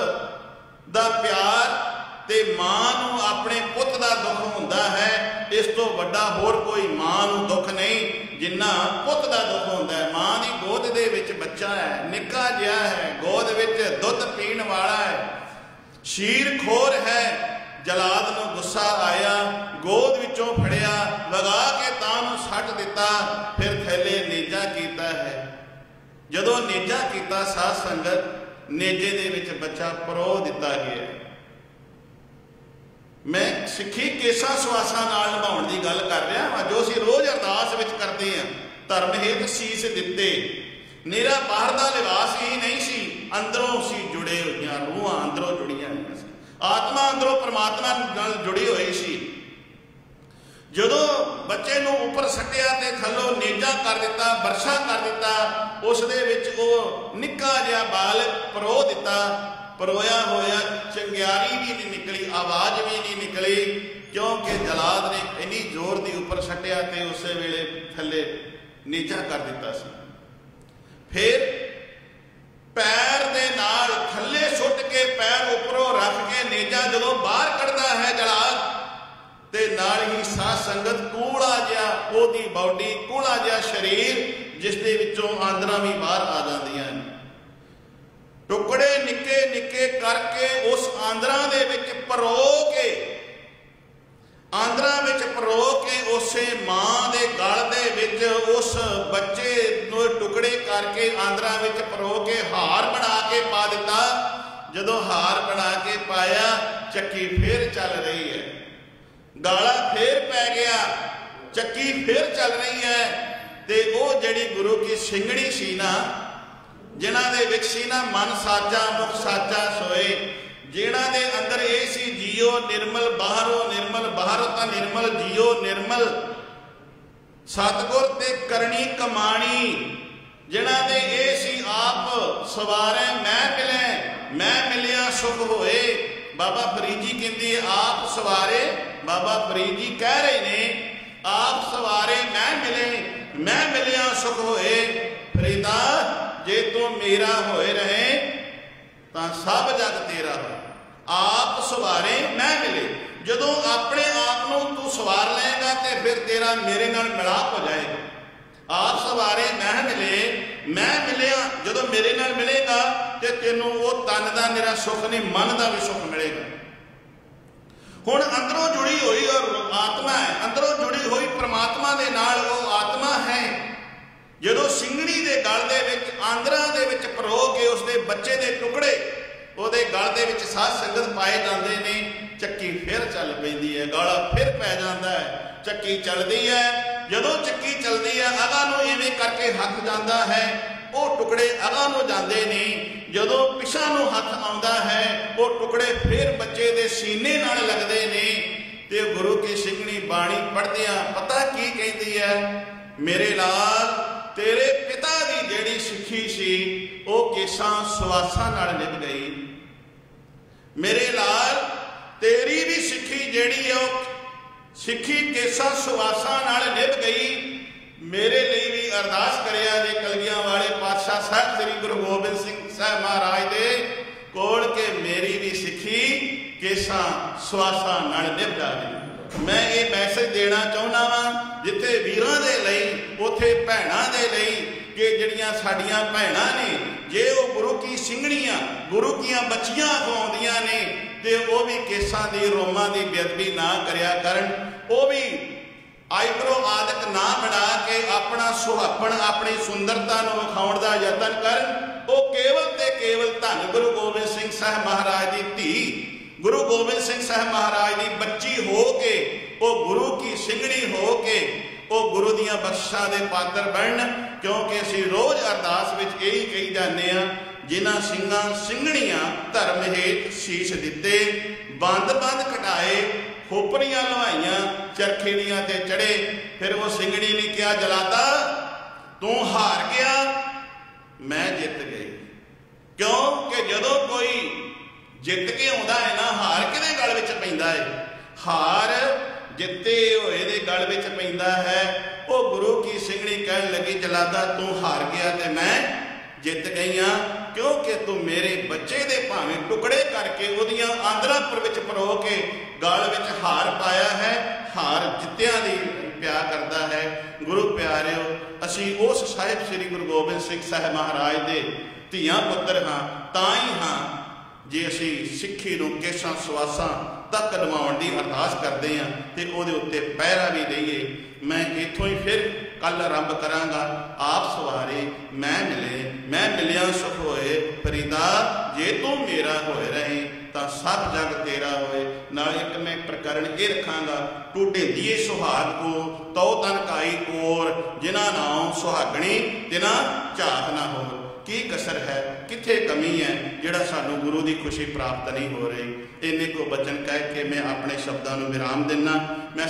Speaker 2: ਦਾ ਪਿਆਰ ਤੇ ਮਾਂ ਨੂੰ ਆਪਣੇ ਪੁੱਤ ਦਾ ਦੁੱਖ ਹੁੰਦਾ ਹੈ, ਇਸ ਤੋਂ ਵੱਡਾ ਹੋਰ ਕੋਈ ਮਾਂ ਨੂੰ ਦੁੱਖ ਨਹੀਂ ਜਿੰਨਾ ਪੁੱਤ ਦਾ ਦੁੱਖ ਹੁੰਦਾ ਹੈ। ਮਾਂ ਦੀ ਗੋਦ ਦੇ ਵਿੱਚ ਬੱਚਾ ਹੈ, ਨਿੱਕਾ ਜਿਹਾ ਹੈ, ਗੋਦ ਵਿੱਚ ਦੁੱਧ ਪੀਣ ਵਾਲਾ ਹੈ, ਸ਼ੀਰ ਖੋਰ ਹੈ। ਜਲਾਦ ਨੂੰ ਗੁੱਸਾ ਆਇਆ, ਗੋਦ ਵਿੱਚੋਂ ਫੜਿਆ, ਲਗਾ ਕੇ ਤਾਂ ਨੂੰ ਸੱਟ ਦਿੱਤਾ, ਫਿਰ ਥੈਲੇ ਨੇਜਾ ਕੀਤਾ ਹੈ। ਜਦੋਂ ਨੇਜਾ ਕੀਤਾ, ਸਾਧ ਸੰਗਤ, ਨੇਜੇ ਦੇ ਵਿੱਚ ਬੱਚਾ ਪਰੋ ਦਿੱਤਾ ਗਿਆ। ਮੈਂ ਸਿੱਖੀ ਕੇਸਾਂ ਸਵਾਸਾਂ ਨਾਲ ਨਿਭਾਉਣ ਦੀ ਗੱਲ ਕਰ ਰਿਹਾ ਹਾਂ, ਜੋ ਅਸੀਂ ਰੋਜ਼ ਅਰਦਾਸ ਵਿੱਚ ਕਰਦੇ ਹਾਂ। ਧਰਮ ਹੇਤ ਸੀਸ ਦਿੱਤੇ। ਨਿਰਾ ਬਾਹਰ ਦਾ ਲਿਬਾਸ ਹੀ ਨਹੀਂ ਸੀ, ਅੰਦਰੋਂ ਸੀ ਜੁੜੇ ਹੋਈਆਂ ਰੂਹਾਂ ਅੰਦਰੋਂ ਜੁੜੀਆਂ ਹੋਈਆਂ ਸੀ, ਆਤਮਾ ਅੰਦਰੋਂ ਪਰਮਾਤਮਾ ਨਾਲ ਜੁੜੀ ਹੋਈ ਸੀ। ਜਦੋਂ ਬੱਚੇ ਨੂੰ ਉੱਪਰ ਸੱਟਿਆ ਤੇ ਥੱਲੋਂ ਨੇਜਾ ਕਰ ਦਿੱਤਾ, ਵਰਸ਼ਾ ਕਰ ਦਿੱਤਾ, ਉਸ ਦੇ ਵਿੱਚ ਉਹ ਨਿੱਕਾ ਜਿਹਾ ਬਾਲ ਪਰੋ ਦਿੱਤਾ। ਪਰੋਇਆ ਹੋਇਆ ਚੰਗਿਆਰੀ ਵੀ ਨਹੀਂ ਨਿਕਲੀ, ਆਵਾਜ਼ ਵੀ ਨਹੀਂ ਨਿਕਲੀ, ਕਿਉਂਕਿ ਜਲਾਦ ਨੇ ਇੰਨੀ ਜ਼ੋਰ ਦੀ ਉੱਪਰ ਸੱਟਿਆ ਤੇ ਉਸੇ ਵੇਲੇ ਥੱਲੇ ਨੀਚਾ ਕਰ ਦਿੱਤਾ ਸੀ। ਫਿਰ ਪੈਰ ਦੇ ਨਾਲ ਥੱਲੇ ਸੁੱਟ ਕੇ ਪੈਰ ਉੱਪਰੋਂ ਰੱਖ ਕੇ ਨੇਜਾ ਜਦੋਂ ਬਾਹਰ ਕੱਢਦਾ ਹੈ ਜਲਾਦ, ਤੇ ਨਾਲ ਹੀ ਸਾਧ ਸੰਗਤ ਕੂੜਾ ਜਿਹਾ ਉਹਦੀ ਬਾਡੀ, ਕੂੜਾ ਜਿਹਾ ਸਰੀਰ, ਜਿਸ ਦੇ ਵਿੱਚੋਂ ਆਂਦਰਾਂ ਵੀ ਬਾਹਰ ਆ ਜਾਂਦੀਆਂ ਨੇ। ਟੁਕੜੇ ਨਿੱਕੇ ਨਿੱਕੇ ਕਰਕੇ ਉਸ ਆਂਦਰਾਂ ਦੇ ਵਿੱਚ ਪਰੋ ਕੇ, ਆਂਦਰਾਂ ਵਿੱਚ ਪਰੋ ਕੇ ਉਸੇ ਮਾਂ ਦੇ ਗਲ ਦੇ ਵਿੱਚ ਉਸ ਬੱਚੇ ਨੂੰ ਟੁਕੜੇ ਕਰਕੇ ਆਂਦਰਾਂ ਵਿੱਚ ਪਰੋ ਕੇ ਹਾਰ ਬਣਾ ਕੇ ਪਾ ਦਿੱਤਾ। ਜਦੋਂ ਹਾਰ ਬਣਾ ਕੇ ਪਾਇਆ, ਚੱਕੀ ਫੇਰ ਚੱਲ ਰਹੀ ਹੈ, ਗਾਲਾ ਫੇਰ ਪੈ ਗਿਆ, ਚੱਕੀ ਫੇਰ ਚੱਲ ਰਹੀ ਹੈ। ਤੇ ਉਹ ਜਿਹੜੀ ਗੁਰੂ ਕੀ ਸਿੰਘਣੀ ਸੀ ਨਾ, ਜਿਨ੍ਹਾਂ ਦੇ ਵਿੱਚ ਸੀ ਨਾ ਮਨ ਸਾਚਾ ਮੁਖ ਸਾਚਾ ਸੋਏ, ਜਿਨ੍ਹਾਂ ਦੇ ਅੰਦਰ ਇਹ ਸੀ ਜੀਓ ਨਿਰਮਲ ਬਾਹਰੋਂ ਨਿਰਮਲ, ਬਾਹਰੋਂ ਤਾਂ ਨਿਰਮਲ ਜੀਓ ਨਿਰਮਲ, ਸਤਿਗੁਰ ਤੇ ਕਰਨੀ ਕਮਾਣੀ, ਜਿਨ੍ਹਾਂ ਦੇ ਇਹ ਸੀ ਆਪ ਸਵਾਰੇ ਮੈਂ ਮਿਲੇ, ਮੈਂ ਮਿਲਿਆ ਸੁਖ ਹੋਏ। ਬਾਬਾ ਫਰੀਦ ਜੀ ਕਹਿੰਦੇ ਆਪ ਸਵਾਰੇ, ਬਾਬਾ ਫਰੀਦ ਜੀ ਕਹਿ ਰਹੇ ਨੇ ਆਪ ਸਵਾਰੇ ਮੈਂ ਮਿਲੇ, ਮੈਂ ਮਿਲਿਆ ਸੁਖ ਹੋਏ। ਫਰੀਦਾ ਜੇ ਤੂੰ ਮੇਰਾ ਹੋਏ ਰਹੇ ਤਾਂ ਸਭ ਜਗ ਤੇਰਾ ਹੋਏ। ਆਪ ਸਵਾਰੇ ਮੈਂ ਮਿਲੇ, ਜਦੋਂ ਆਪਣੇ ਆਪ ਨੂੰ ਤੂੰ ਸਵਾਰ ਲਏਗਾ ਤੇ ਫਿਰ ਤੇਰਾ ਮੇਰੇ ਨਾਲ ਮਿਲਾਪ ਹੋ ਜਾਏਗਾ। ਆਪ ਸਵਾਰੇ ਮੈਂ ਮਿਲੇ, ਮੈਂ ਮਿਲਿਆ, ਜਦੋਂ ਮੇਰੇ ਨਾਲ ਮਿਲੇਗਾ ਤੇ ਤੈਨੂੰ ਉਹ ਤਨ ਦਾ ਨਿਰਾ ਸੁੱਖ ਨਹੀਂ, ਮਨ ਦਾ ਵੀ ਸੁੱਖ ਮਿਲੇਗਾ। ਹੁਣ ਅੰਦਰੋਂ ਜੁੜੀ ਹੋਈ ਔਰ ਆਤਮਾ ਹੈ, ਅੰਦਰੋਂ ਜੁੜੀ ਹੋਈ ਪ੍ਰਮਾਤਮਾ ਦੇ ਨਾਲ ਉਹ ਆਤਮਾ ਹੈ। ਜਦੋਂ ਸਿੰਘਣੀ ਦੇ ਗਲ ਦੇ ਵਿੱਚ, ਆਂਦਰਾਂ ਦੇ ਵਿੱਚ ਪਰੋ ਕੇ ਉਸਦੇ ਬੱਚੇ ਦੇ ਟੁਕੜੇ ਉਹਦੇ ਗਲ ਦੇ ਵਿੱਚ ਸਾਧ ਸੰਗਤ ਪਾਏ ਜਾਂਦੇ ਨੇ, ਚੱਕੀ ਫਿਰ ਚੱਲ ਪੈਂਦੀ ਹੈ, ਗਾਲਾ ਫਿਰ ਪੈ ਜਾਂਦਾ ਹੈ, ਚੱਕੀ ਚੱਲਦੀ ਹੈ। ਜਦੋਂ ਚੱਕੀ ਚੱਲਦੀ ਹੈ, ਅਗਾਂਹ ਨੂੰ ਇਵੇਂ ਕਰਕੇ ਹੱਥ ਜਾਂਦਾ ਹੈ, ਉਹ ਟੁਕੜੇ ਅਗਾਂਹ ਨੂੰ ਜਾਂਦੇ ਨੇ। ਜਦੋਂ ਪਿਛਾਂ ਨੂੰ ਹੱਥ ਆਉਂਦਾ ਹੈ, ਉਹ ਟੁਕੜੇ ਫਿਰ ਬੱਚੇ ਦੇ ਸੀਨੇ ਨਾਲ ਲੱਗਦੇ ਨੇ। ਤੇ ਗੁਰੂ ਕੀ ਸਿੰਘਣੀ ਬਾਣੀ ਪੜ੍ਹਦਿਆਂ ਪਤਾ ਕੀ ਕਹਿੰਦੀ ਹੈ, ਮੇਰੇ ਲਾਲ ਤੇਰੇ ਪਿਤਾ ਦੀ ਜਿਹੜੀ ਸਿੱਖੀ ਸੀ ਉਹ ਕੇਸਾਂ ਸਵਾਸਾਂ ਨਾਲ ਨਿਭ ਗਈ। ਮੇਰੇ ਲਾਲ ਤੇਰੀ ਵੀ ਸਿੱਖੀ ਜਿਹੜੀ ਹੈ ਉਹ ਸਿੱਖੀ ਕੇਸਾਂ ਸਵਾਸਾਂ ਨਾਲ ਨਿਭ ਗਈ। ਮੇਰੇ ਲਈ ਵੀ ਅਰਦਾਸ ਕਰਿਆ ਜੇ ਕਲਗੀਆਂ ਵਾਲੇ ਪਾਤਸ਼ਾਹ ਸਾਹਿਬ ਸ੍ਰੀ ਗੁਰੂ ਗੋਬਿੰਦ ਸਿੰਘ ਸਾਹਿਬ ਮਹਾਰਾਜ ਦੇ ਕੋਲ ਕਿ ਮੇਰੀ ਵੀ ਸਿੱਖੀ ਕੇਸਾਂ ਸਵਾਸਾਂ ਨਾਲ ਨਿਭ ਜਾਵੇ। ਮੈਂ ਇਹ ਮੈਸੇਜ ਦੇਣਾ ਚਾਹੁੰਦਾ ਵਾਂ, ਜਿੱਥੇ ਵੀਰਾਂ ਦੇ ਲਈ ਉੱਥੇ ਭੈਣਾਂ ਦੇ ਲਈ, ਕਿ ਜਿਹੜੀਆਂ ਸਾਡੀਆਂ ਭੈਣਾਂ ਨੇ, ਜੇ ਉਹ ਗੁਰੂ ਕੀ ਸਿੰਘਣੀਆਂ, ਗੁਰੂ ਕੀਆਂ ਬੱਚੀਆਂ ਅਖਵਾਉਂਦੀਆਂ ਨੇ, ਤੇ ਉਹ ਵੀ ਕੇਸਾਂ ਦੀ ਰੋਮਾਂ ਦੀ ਬੇਅਦਬੀ ਨਾ ਕਰਿਆ ਕਰਨ। ਉਹ ਵੀ ਆਈਬਰੋ ਆਦਿਕ ਨਾ ਬਣਾ ਕੇ ਆਪਣਾ ਸੁਹੱਪਣ, ਆਪਣੀ ਸੁੰਦਰਤਾ ਨੂੰ ਵਿਖਾਉਣ ਦਾ ਯਤਨ ਕਰਨ। ਉਹ ਕੇਵਲ ਤੇ ਕੇਵਲ ਧੰਨ ਗੁਰੂ ਗੋਬਿੰਦ ਸਿੰਘ ਸਾਹਿਬ ਮਹਾਰਾਜ ਦੀ ਧੀ, ਗੁਰੂ ਗੋਬਿੰਦ ਸਿੰਘ ਸਾਹਿਬ ਮਹਾਰਾਜ ਦੀ ਬੱਚੀ ਹੋ ਕੇ, ਉਹ ਗੁਰੂ ਕੀ ਸਿੰਘਣੀ ਹੋ ਕੇ, ਉਹ ਗੁਰੂ ਦੀਆਂ ਬਖਸ਼ਾਂ ਦੇ ਪਾਤਰ ਬਣਨ। ਕਿਉਂਕਿ ਅਸੀਂ ਰੋਜ਼ ਅਰਦਾਸ ਵਿੱਚ ਇਹੀ ਕਹੀ ਜਾਂਦੇ ਹਾਂ, ਜਿਨ੍ਹਾਂ ਸਿੰਘਾਂ ਸਿੰਘਣੀਆਂ ਧਰਮ ਹੇਤ ਸੀਸ ਦਿੱਤੇ, ਬੰਦ ਬੰਦ ਕਟਾਏ, ਖੋਪਰੀਆਂ ਲਵਾਈਆਂ, ਚਰਖੇ ਦੀਆਂ ਤੇ ਚੜੇ। ਫਿਰ ਉਹ ਸਿੰਘਣੀ ਨੇ ਕਿਹਾ, ਜਲਾਦਾ ਤੂੰ ਹਾਰ ਗਿਆ, ਮੈਂ ਜਿੱਤ ਗਈ। ਕਿਉਂਕਿ ਜਦੋਂ ਕੋਈ ਜਿੱਤ ਕੇ ਆਉਂਦਾ ਹੈ ਨਾ, ਹਾਰ ਕਿਹਦੇ ਗਲ ਵਿੱਚ ਪੈਂਦਾ ਹੈ? ਹਾਰ ਜਿੱਤੇ ਹੋਏ ਦੇ ਗਲ ਵਿੱਚ ਪੈਂਦਾ ਹੈ। ਉਹ ਗੁਰੂ ਕੀ ਸਿੰਘਣੀ ਕਹਿਣ ਲੱਗੀ, ਜਲਾਦਾ ਤੂੰ ਹਾਰ ਗਿਆ ਤੇ ਮੈਂ ਜਿੱਤ ਗਈਆਂ, ਕਿਉਂਕਿ ਤੂੰ ਮੇਰੇ ਬੱਚੇ ਦੇ ਭਾਵੇਂ ਟੁਕੜੇ ਕਰਕੇ ਉਹਦੀਆਂ ਆਂਦਰਾਂਪੁਰ ਵਿੱਚ ਪਰੋ ਕੇ ਗਲ ਵਿੱਚ ਹਾਰ ਪਾਇਆ ਹੈ। ਹਾਰ ਜਿੱਤਿਆਂ ਦੀ ਪਿਆ ਕਰਦਾ ਹੈ। ਗੁਰੂ ਪਿਆਰਿਓ, ਅਸੀਂ ਉਸ ਸਾਹਿਬ ਸ੍ਰੀ ਗੁਰੂ ਗੋਬਿੰਦ ਸਿੰਘ ਸਾਹਿਬ ਮਹਾਰਾਜ ਦੇ ਧੀਆਂ ਪੁੱਤਰ ਹਾਂ, ਤਾਂ ਹੀ ਹਾਂ ਜੇ ਅਸੀਂ ਸਿੱਖੀ ਨੂੰ ਕੇਸਾਂ ਸਵਾਸਾਂ ਤੱਕ ਨਿਭਾਉਣ ਦੀ ਅਰਦਾਸ ਕਰਦੇ ਹਾਂ ਤੇ ਉਹਦੇ ਉੱਤੇ ਪਹਿਰਾ ਵੀ ਦਈਏ। ਮੈਂ ਇੱਥੋਂ ਹੀ ਫਿਰ ਕੱਲ ਆਰੰਭ ਕਰਾਂਗਾ। ਆਪ ਸਵਾਰੇ ਮੈਂ ਮਿਲੇ, ਮੈਂ ਮਿਲਿਆ ਸੁਖ ਹੋਏ। ਫਰੀਦਾ ਜੇ ਤੂੰ ਮੇਰਾ ਹੋਏ ਰਹੇ ਤਾਂ ਤਾਂ ਸਭ ਜਗ ਤੇਰਾ ਹੋਏ। ਨਾਲ ਇੱਕ ਮੈਂ ਪ੍ਰਕਰਨ ਇਹ ਰੱਖਾਂਗਾ, ਟੂਟੇ ਦੀਏ ਸੁਹਾਗ ਕੋ ਤਉ ਤਨ ਕਾਈ ਕੋਰ, ਜਿਨ੍ਹਾਂ ਨਾਮ ਸੁਹਾਗਣੀ ਤਿਨਾ ਝਾਕ ਨਾ ਹੋ। ਕੀ ਕਸਰ ਹੈ, ਕਿੱਥੇ ਕਮੀ ਹੈ ਜਿਹੜਾ ਸਾਨੂੰ ਗੁਰੂ ਦੀ ਖੁਸ਼ੀ ਪ੍ਰਾਪਤ ਨਹੀਂ ਹੋ ਰਹੀ। ਇੰਨੇ ਕੋ ਬਚਨ ਕਹਿ ਕੇ ਮੈਂ ਆਪਣੇ ਸ਼ਬਦਾਂ ਨੂੰ ਵਿਰਾਮ ਦਿੰਦਾ। ਮੈਂ